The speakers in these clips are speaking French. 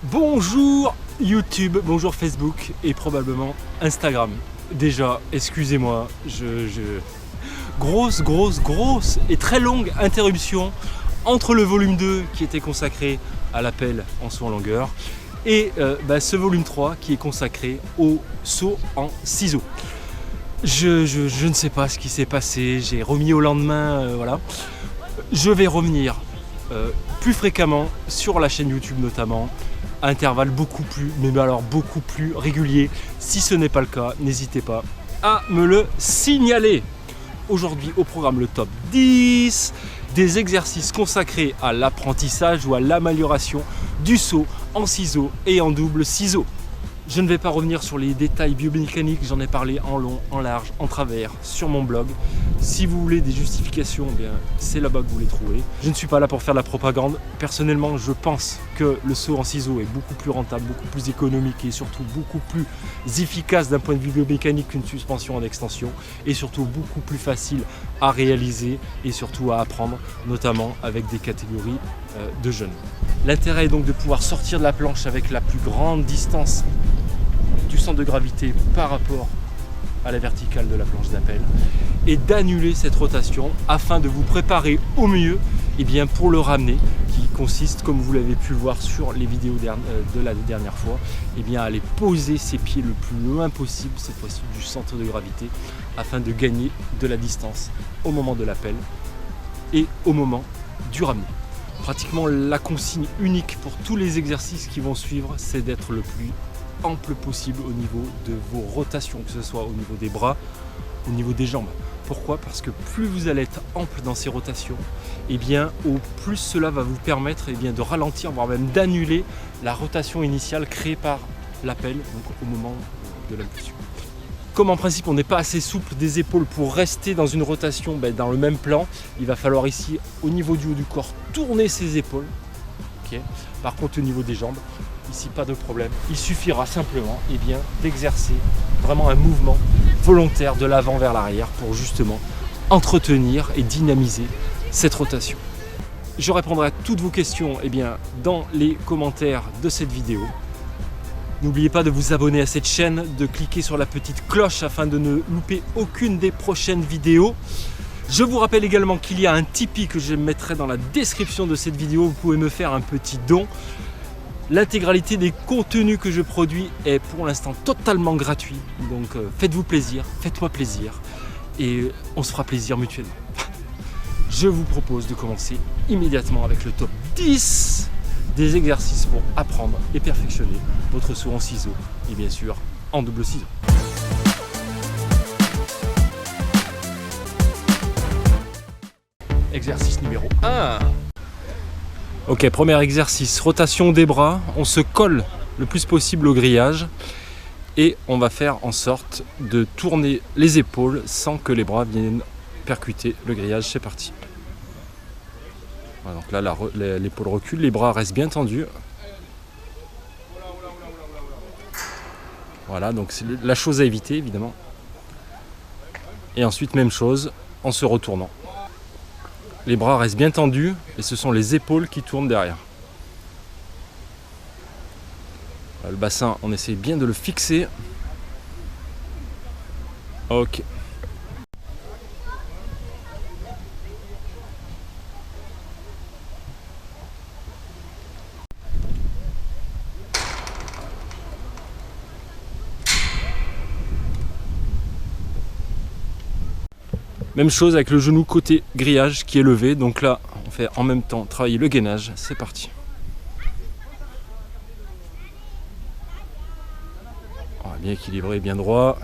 Bonjour YouTube, bonjour Facebook et probablement Instagram. Déjà, excusez-moi, grosse et très longue interruption entre le volume 2 qui était consacré à l'appel en saut en longueur et ce volume 3 qui est consacré au saut en ciseaux. Je ne sais pas ce qui s'est passé, j'ai remis au lendemain, voilà. Je vais revenir plus fréquemment sur la chaîne YouTube notamment, à intervalles beaucoup plus réguliers. Si ce n'est pas le cas, n'hésitez pas à me le signaler. Aujourd'hui au programme le top 10 des exercices consacrés à l'apprentissage ou à l'amélioration du saut en ciseaux et en double ciseaux. Je ne vais pas revenir sur les détails biomécaniques, j'en ai parlé en long, en large, en travers sur mon blog. Si vous voulez des justifications, eh bien c'est là-bas que vous les trouvez. Je ne suis pas là pour faire de la propagande. Personnellement, je pense que le saut en ciseaux est beaucoup plus rentable, beaucoup plus économique et surtout beaucoup plus efficace d'un point de vue biomécanique qu'une suspension en extension et surtout beaucoup plus facile à réaliser et surtout à apprendre, notamment avec des catégories de jeunes. L'intérêt est donc de pouvoir sortir de la planche avec la plus grande distance du centre de gravité par rapport à la verticale de la planche d'appel et d'annuler cette rotation afin de vous préparer au mieux pour le ramener, qui consiste, comme vous l'avez pu le voir sur les vidéos de la dernière fois, à aller poser ses pieds le plus loin possible, cette fois-ci du centre de gravité, afin de gagner de la distance au moment de l'appel et au moment du ramener. Pratiquement la consigne unique pour tous les exercices qui vont suivre, c'est d'être le plus ample possible au niveau de vos rotations, que ce soit au niveau des bras, au niveau des jambes. Pourquoi? Parce que plus vous allez être ample dans ces rotations, au plus cela va vous permettre de ralentir, voire même d'annuler la rotation initiale créée par l'appel, donc au moment de l'impulsion. Comme en principe on n'est pas assez souple des épaules pour rester dans une rotation dans le même plan, il va falloir ici au niveau du haut du corps tourner ses épaules. Okay. Par contre au niveau des jambes, ici pas de problème. Il suffira simplement d'exercer vraiment un mouvement volontaire de l'avant vers l'arrière pour justement entretenir et dynamiser cette rotation. Je répondrai à toutes vos questions dans les commentaires de cette vidéo. N'oubliez pas de vous abonner à cette chaîne, de cliquer sur la petite cloche afin de ne louper aucune des prochaines vidéos. Je vous rappelle également qu'il y a un Tipeee que je mettrai dans la description de cette vidéo. Vous pouvez me faire un petit don. L'intégralité des contenus que je produis est pour l'instant totalement gratuit. Donc faites-vous plaisir, faites-moi plaisir et on se fera plaisir mutuellement. Je vous propose de commencer immédiatement avec le top 10 des exercices pour apprendre et perfectionner votre saut en ciseaux et bien sûr en double ciseaux. Exercice numéro 1. Ok, premier exercice, rotation des bras. On se colle le plus possible au grillage et on va faire en sorte de tourner les épaules sans que les bras viennent percuter le grillage. C'est parti. Voilà, donc là, l'épaule recule, les bras restent bien tendus. Voilà, donc c'est la chose à éviter évidemment. Et ensuite, même chose en se retournant. Les bras restent bien tendus et ce sont les épaules qui tournent derrière. Voilà, le bassin, on essaie bien de le fixer. Ok. Même chose avec le genou côté grillage qui est levé. Donc là, on fait en même temps travailler le gainage. C'est parti. Bien équilibré, bien droit.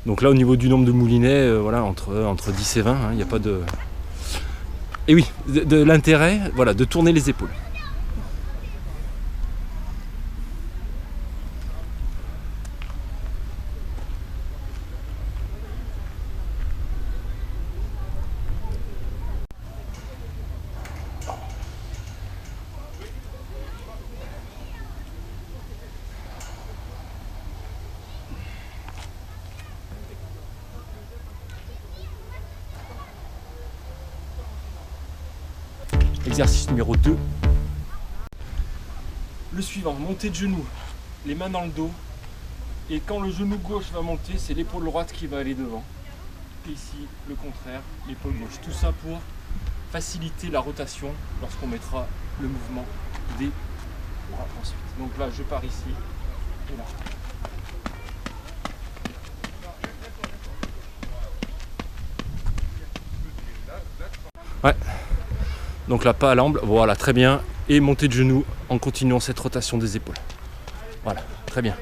Donc là, au niveau du nombre de moulinets, voilà, entre 10 et 20, il n'y a pas de... Et oui, de l'intérêt, voilà, de tourner les épaules. Exercice numéro 2. Le suivant, montée de genou, les mains dans le dos. Et quand le genou gauche va monter, c'est l'épaule droite qui va aller devant. Et ici, le contraire, l'épaule gauche. Tout ça pour faciliter la rotation lorsqu'on mettra le mouvement des bras ensuite. Donc là, je pars ici et là. Ouais. Donc là, pas à l'amble. Voilà, très bien. Et montée de genou en continuant cette rotation des épaules. Voilà, très bien.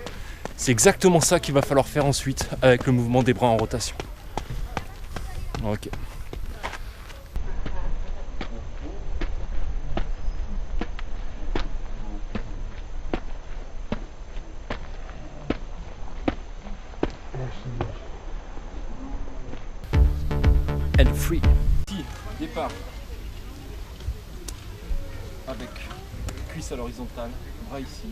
C'est exactement ça qu'il va falloir faire ensuite avec le mouvement des bras en rotation. Ok. And free. Ici, départ. Avec cuisse à l'horizontale, bras ici.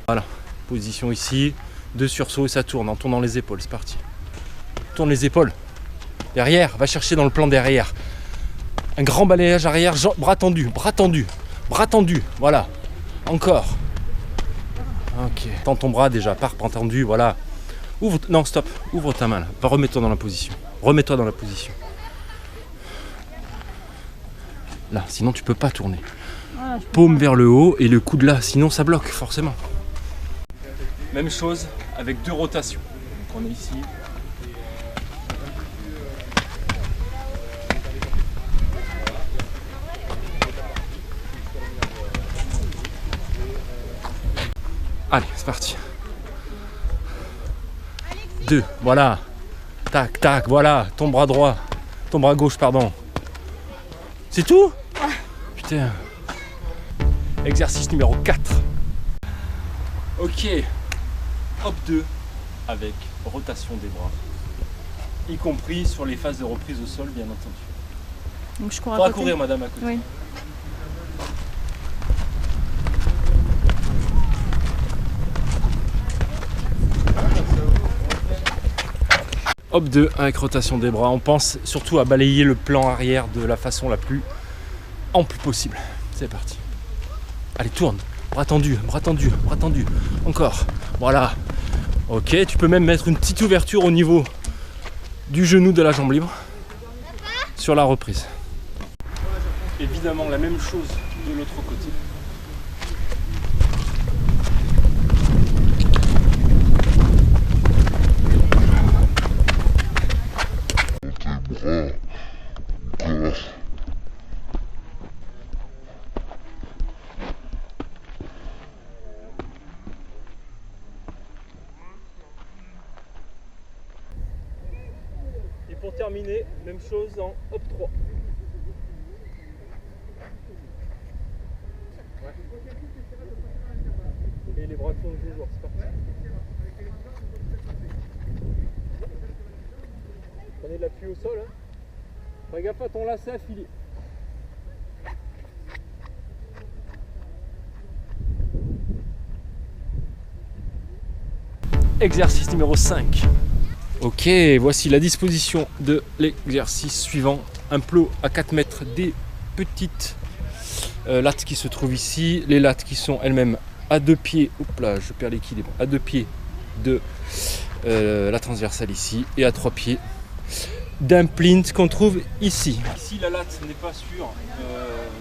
Voilà, position ici, 2 sursauts et ça tourne en tournant les épaules, c'est parti. Tourne les épaules. Derrière, va chercher dans le plan derrière. Un grand balayage arrière, bras tendus, bras tendus, bras tendus, voilà. Encore. Ok. Tends ton bras déjà, pars tendu, voilà. Ouvre, non stop, ouvre ta main là. Remets-toi dans la position. Remets-toi dans la position. Là, sinon tu peux pas tourner. Paume vers le haut et le coude là, sinon ça bloque forcément. Même chose avec 2 rotations. Donc on est ici. Allez, c'est parti. 2, voilà. Tac, tac, voilà. Ton bras droit. Ton bras gauche, pardon. C'est tout ? Putain. Exercice numéro 4. Ok. Hop 2 avec rotation des bras. Y compris sur les phases de reprise au sol, bien entendu. Donc je cours à côté. côté. Courir, madame, à côté. Oui. Hop 2 avec rotation des bras. On pense surtout à balayer le plan arrière de la façon la plus ample possible. C'est parti. Allez, tourne. Bras tendus, bras tendus, bras tendus. Encore. Voilà. Ok, tu peux même mettre une petite ouverture au niveau du genou de la jambe libre sur la reprise. Évidemment, la même chose de l'autre côté. Et pour terminer, même chose en hop 3. Ouais. Et les bras tournent toujours, c'est parti. Prenez de l'appui au sol. Hein. Fais gaffe à ton lacet affilé. Exercice numéro 5. Ok, voici la disposition de l'exercice suivant. Un plot à 4 mètres, des petites lattes qui se trouvent ici. Les lattes qui sont elles-mêmes à 2 pieds, hop là, je perds l'équilibre, à 2 pieds de la transversale ici et à 3 pieds d'un plinthe qu'on trouve ici. Ici, la latte n'est pas sur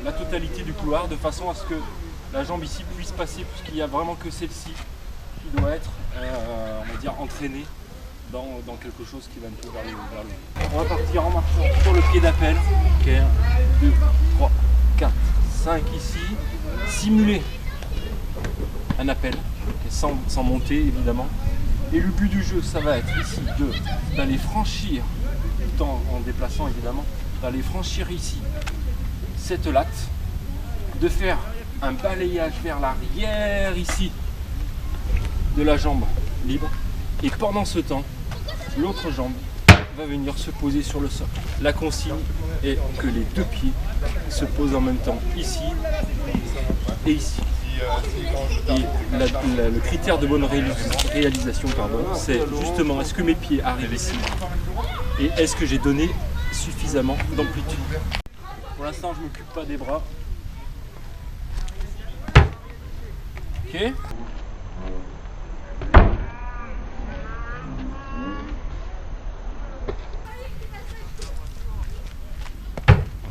la totalité du couloir, de façon à ce que la jambe ici puisse passer, puisqu'il n'y a vraiment que celle-ci qui doit être, on va dire, entraînée dans quelque chose qui va un peu vers le haut. On va partir en marchant sur le pied d'appel. Ok, 1, 2, 3, 4, 5 ici. Simuler un appel, okay, sans monter évidemment. Et le but du jeu, ça va être ici d'aller franchir, tout en déplaçant évidemment, d'aller franchir ici cette latte, de faire un balayage vers l'arrière ici de la jambe libre. Et pendant ce temps, l'autre jambe va venir se poser sur le sol. La consigne est que les 2 pieds se posent en même temps ici et ici. Le critère de bonne réalisation, c'est justement est-ce que mes pieds arrivent ici et est-ce que j'ai donné suffisamment d'amplitude. Pour l'instant, je ne m'occupe pas des bras. Ok.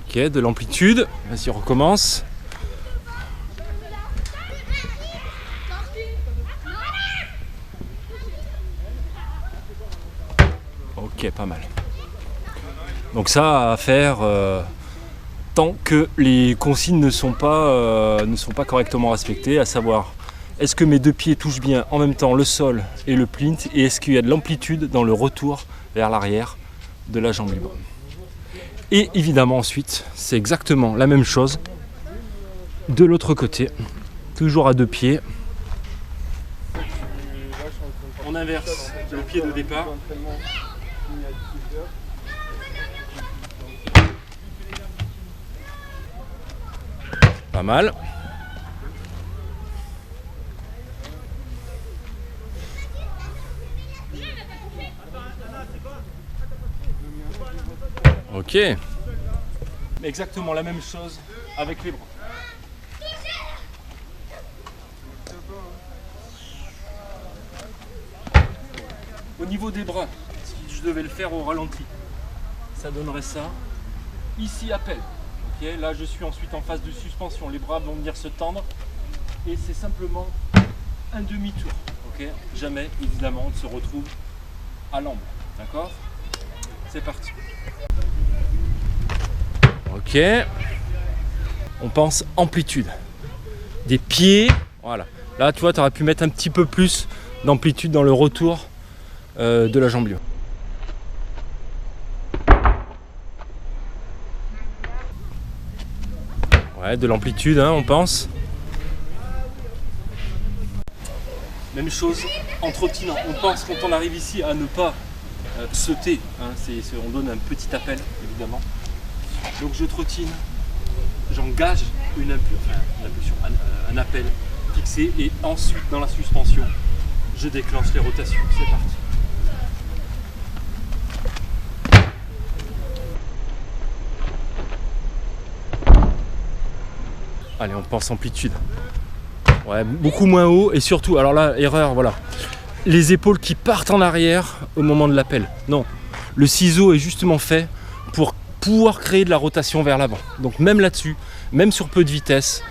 Ok, de l'amplitude. Vas-y, on recommence. Ok, pas mal. Donc ça à faire tant que les consignes ne sont pas correctement respectées, à savoir est-ce que mes deux pieds touchent bien en même temps le sol et le plinth et est-ce qu'il y a de l'amplitude dans le retour vers l'arrière de la jambe libre. Et évidemment ensuite, c'est exactement la même chose de l'autre côté, toujours à deux pieds. On inverse le pied de départ. Pas mal. Ok. Exactement la même chose avec les bras. Au niveau des bras, si je devais le faire au ralenti, ça donnerait ça. Ici, appel. Okay, là, je suis ensuite en phase de suspension. Les bras vont venir se tendre et c'est simplement un demi-tour. Okay, jamais, évidemment, on se retrouve à l'amble. D'accord ? C'est parti. Ok. On pense amplitude. Des pieds. Voilà. Là, tu vois, tu aurais pu mettre un petit peu plus d'amplitude dans le retour de la jambe libre. Ouais, de l'amplitude, hein, on pense. Même chose en trottinant. On pense quand on arrive ici à ne pas sauter. Hein, on donne un petit appel, évidemment. Donc je trottine, j'engage une impulsion, un appel fixé et ensuite dans la suspension, je déclenche les rotations. C'est parti. Allez, on pense amplitude. Ouais, beaucoup moins haut et surtout, alors là, erreur, voilà. Les épaules qui partent en arrière au moment de l'appel. Non, le ciseau est justement fait pour pouvoir créer de la rotation vers l'avant. Donc même là-dessus, même sur peu de vitesse,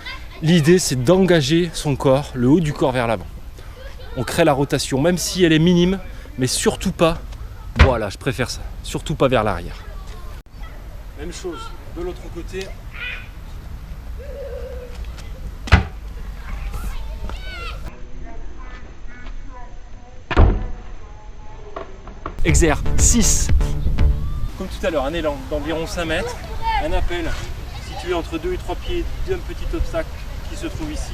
l'idée c'est d'engager son corps, le haut du corps vers l'avant. On crée la rotation, même si elle est minime, mais surtout pas, voilà, je préfère ça, surtout pas vers l'arrière. Même chose de l'autre côté. Exercice. Comme tout à l'heure, un élan d'environ 5 mètres, un appel situé entre 2 et 3 pieds d'un petit obstacle qui se trouve ici.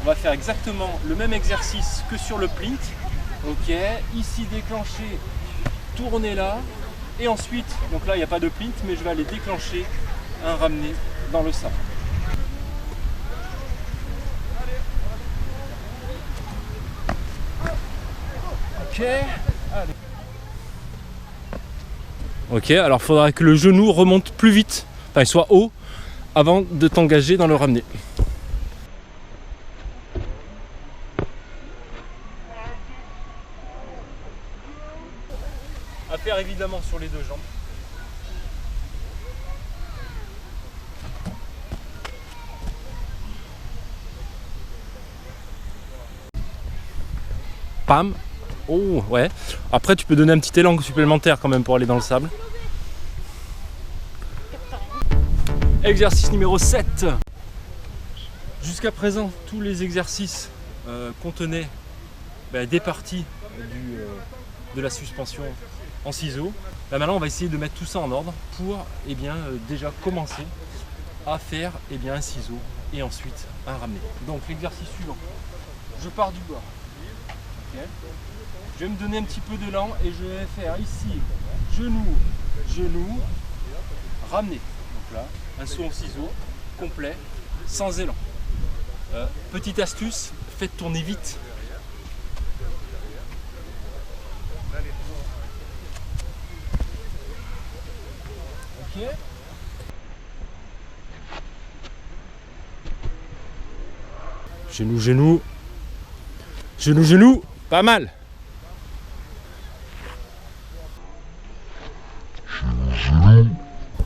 On va faire exactement le même exercice que sur le plinth. Ok, ici déclencher, tourner là, et ensuite, donc là il n'y a pas de plinth, mais je vais aller déclencher un ramené dans le sable. Ok, allez. Ok, alors il faudra que le genou remonte plus vite, enfin il soit haut, avant de t'engager dans le ramené. À faire évidemment sur les deux jambes. Pam. Oh ouais. Après tu peux donner un petit élan supplémentaire quand même pour aller dans le sable. Exercice numéro 7. Jusqu'à présent, tous les exercices contenaient des parties de la suspension en ciseaux. Là, maintenant, on va essayer de mettre tout ça en ordre pour déjà commencer à faire un ciseau et ensuite un ramené. Donc l'exercice suivant, je pars du bord. Okay. Je vais me donner un petit peu d'élan et je vais faire ici genou, genou, ramené. Donc là, un saut en ciseau complet, sans élan. Petite astuce, faites tourner vite. Ok. Genou, genou. Genou, genou. Pas mal.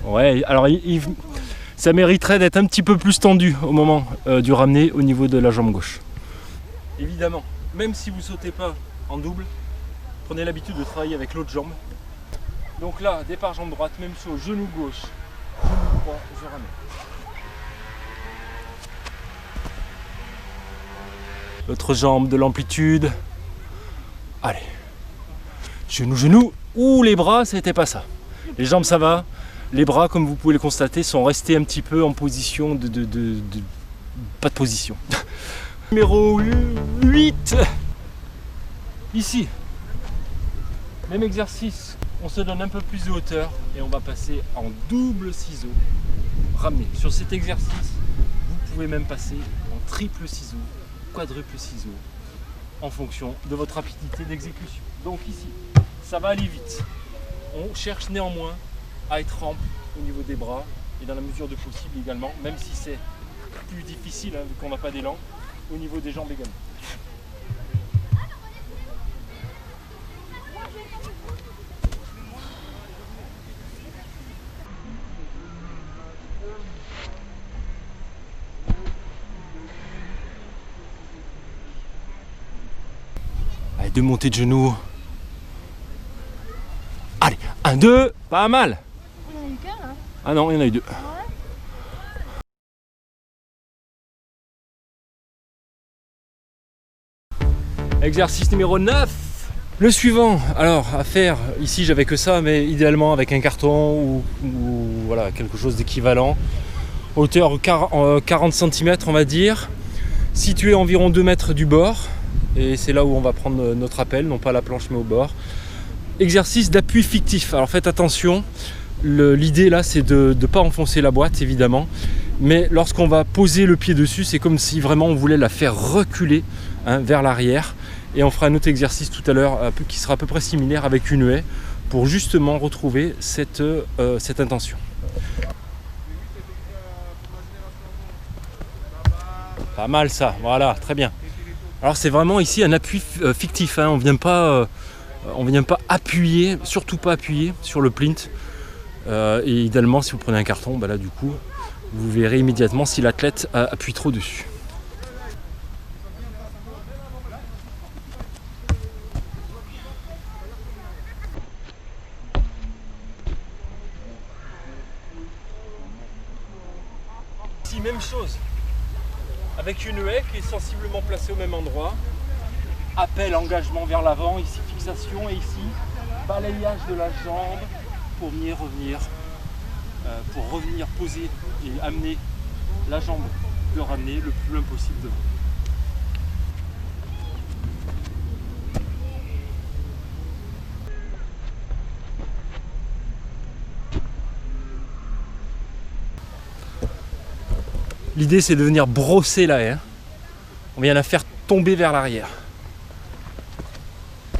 Ouais, alors ça mériterait d'être un petit peu plus tendu au moment du ramener au niveau de la jambe gauche. Évidemment, même si vous ne sautez pas en double, prenez l'habitude de travailler avec l'autre jambe. Donc là, départ jambe droite, même saut, genou gauche, genou droit, je ramène. L'autre jambe, de l'amplitude. Allez. Genou, genou. Ouh, les bras, c'était pas ça. Les jambes, ça va. Les bras, comme vous pouvez le constater, sont restés un petit peu en position pas de position. Numéro 8. Ici. Même exercice. On se donne un peu plus de hauteur et on va passer en double ciseau. Ramener. Sur cet exercice, vous pouvez même passer en triple ciseau, quadruple ciseau, en fonction de votre rapidité d'exécution. Donc ici, ça va aller vite. On cherche néanmoins à être ample au niveau des bras et dans la mesure de possible également, même si c'est plus difficile hein, vu qu'on n'a pas d'élan, au niveau des jambes également. Allez, deux montées de genoux. Allez, 1, 2, pas mal. Il y en a eu qu'un là. Ah non, il y en a eu 2. Exercice numéro 9. Le suivant, alors à faire, ici j'avais que ça, mais idéalement avec un carton ou voilà, quelque chose d'équivalent. Hauteur 40 cm on va dire, situé environ 2 mètres du bord. Et c'est là où on va prendre notre appel, non pas à la planche mais au bord. Exercice d'appui fictif. Alors faites attention, l'idée là c'est de ne pas enfoncer la boîte évidemment. Mais lorsqu'on va poser le pied dessus, c'est comme si vraiment on voulait la faire reculer hein, vers l'arrière. Et on fera un autre exercice tout à l'heure qui sera à peu près similaire avec une haie pour justement retrouver cette intention. Pas mal ça, voilà, très bien. Alors c'est vraiment ici un appui fictif, hein. On vient pas appuyer, surtout pas appuyer sur le plinth. Et idéalement si vous prenez un carton, bah là du coup, vous verrez immédiatement si l'athlète appuie trop dessus. Ici même chose, avec une haie qui est sensiblement placée au même endroit. Appel, engagement vers l'avant, ici fixation et ici balayage de la jambe pour venir revenir poser et amener la jambe, le ramener le plus loin possible devant. L'idée c'est de venir brosser la haie. Hein. On vient la faire tomber vers l'arrière.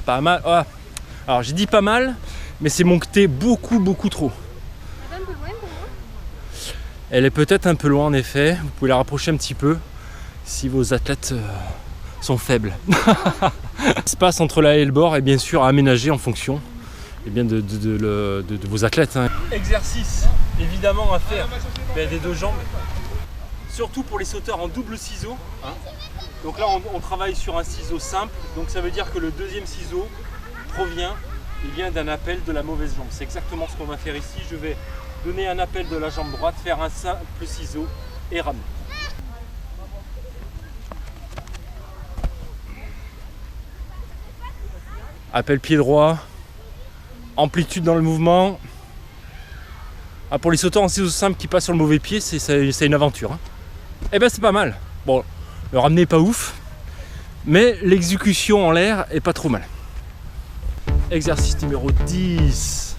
Pas mal. Oh. Alors j'ai dit pas mal, mais c'est monté beaucoup trop. Elle est un peu loin pour moi. Elle est peut-être un peu loin en effet. Vous pouvez la rapprocher un petit peu si vos athlètes sont faibles. L'espace entre la haie et le bord est bien sûr à aménager en fonction eh bien, de vos athlètes. Hein. Exercice évidemment à faire des deux jambes. Surtout pour les sauteurs en double ciseau. Hein. Donc là on travaille sur un ciseau simple, donc ça veut dire que le deuxième ciseau vient d'un appel de la mauvaise jambe. C'est exactement ce qu'on va faire ici. Je vais donner un appel de la jambe droite, faire un simple ciseau et ramener. Appel pied droit, amplitude dans le mouvement. Ah, pour les sauteurs en ciseau simple qui passent sur le mauvais pied, c'est une aventure. Hein. Eh ben c'est pas mal. Bon, le ramener est pas ouf, mais l'exécution en l'air est pas trop mal. Exercice numéro 10.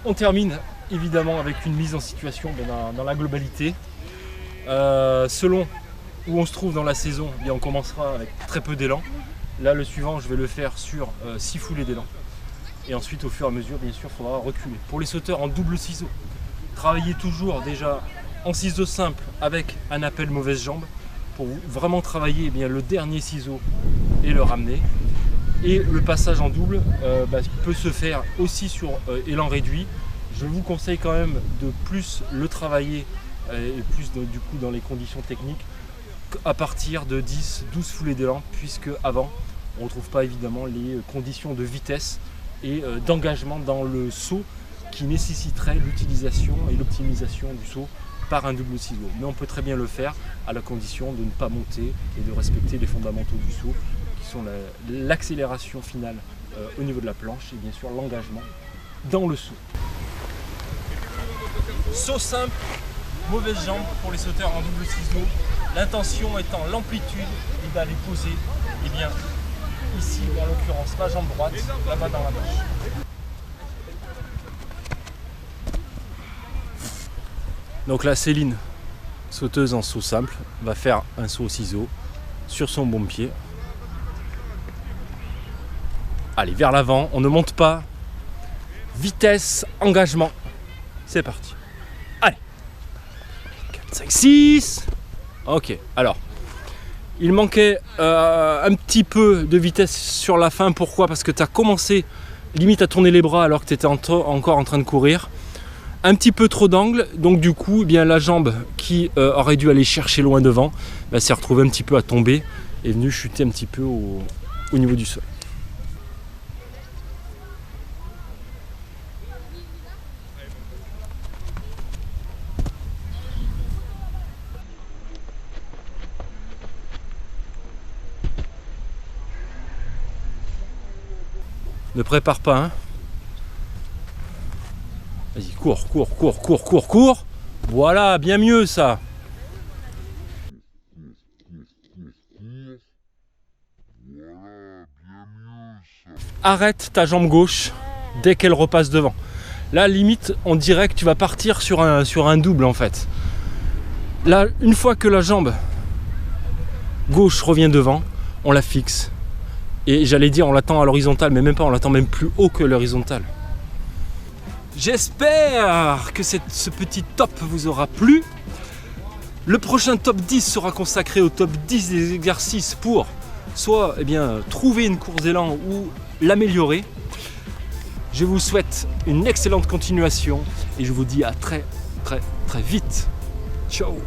On termine évidemment avec une mise en situation dans la globalité. Selon où on se trouve dans la saison, eh bien on commencera avec très peu d'élan. Là, le suivant, je vais le faire sur 6 foulées d'élan. Et ensuite, au fur et à mesure, bien sûr, il faudra reculer. Pour les sauteurs en double ciseau, travaillez toujours déjà en ciseau simple avec un appel mauvaise jambe pour vraiment travailler eh bien, le dernier ciseau et le ramener. Et le passage en double peut se faire aussi sur élan réduit. Je vous conseille quand même de plus le travailler et plus du coup dans les conditions techniques à partir de 10-12 foulées d'élan, puisque avant on ne retrouve pas évidemment les conditions de vitesse et d'engagement dans le saut qui nécessiterait l'utilisation et l'optimisation du saut par un double ciseau. Mais on peut très bien le faire à la condition de ne pas monter et de respecter les fondamentaux du saut qui sont l'accélération finale au niveau de la planche et bien sûr l'engagement dans le saut. Saut simple, mauvaise jambe pour les sauteurs en double ciseau. L'intention étant l'amplitude et d'aller poser eh bien, ici en l'occurrence ma jambe droite, la main dans la manche. Donc là Céline, sauteuse en saut simple, va faire un saut au ciseau sur son bon pied. Allez, vers l'avant, on ne monte pas. Vitesse, engagement. C'est parti. Allez. 4, 5, 6. Ok, alors. Il manquait un petit peu de vitesse sur la fin. Pourquoi? Parce que tu as commencé limite à tourner les bras alors que tu étais encore en train de courir. Un petit peu trop d'angle, donc du coup, eh bien, la jambe qui aurait dû aller chercher loin devant s'est retrouvée un petit peu à tomber et est venue chuter un petit peu au niveau du sol. Ne prépare pas, hein. Vas-y, cours, cours, cours, cours, cours, cours. Voilà, bien mieux ça. Arrête ta jambe gauche dès qu'elle repasse devant. Là, limite, on dirait que tu vas partir sur un double en fait. Là, une fois que la jambe gauche revient devant, on la fixe. Et j'allais dire, on l'attend à l'horizontale, mais même pas, on l'attend même plus haut que l'horizontale. J'espère que ce petit top vous aura plu. Le prochain top 10 sera consacré au top 10 des exercices pour soit trouver une course d'élan ou l'améliorer. Je vous souhaite une excellente continuation et je vous dis à très très très vite. Ciao.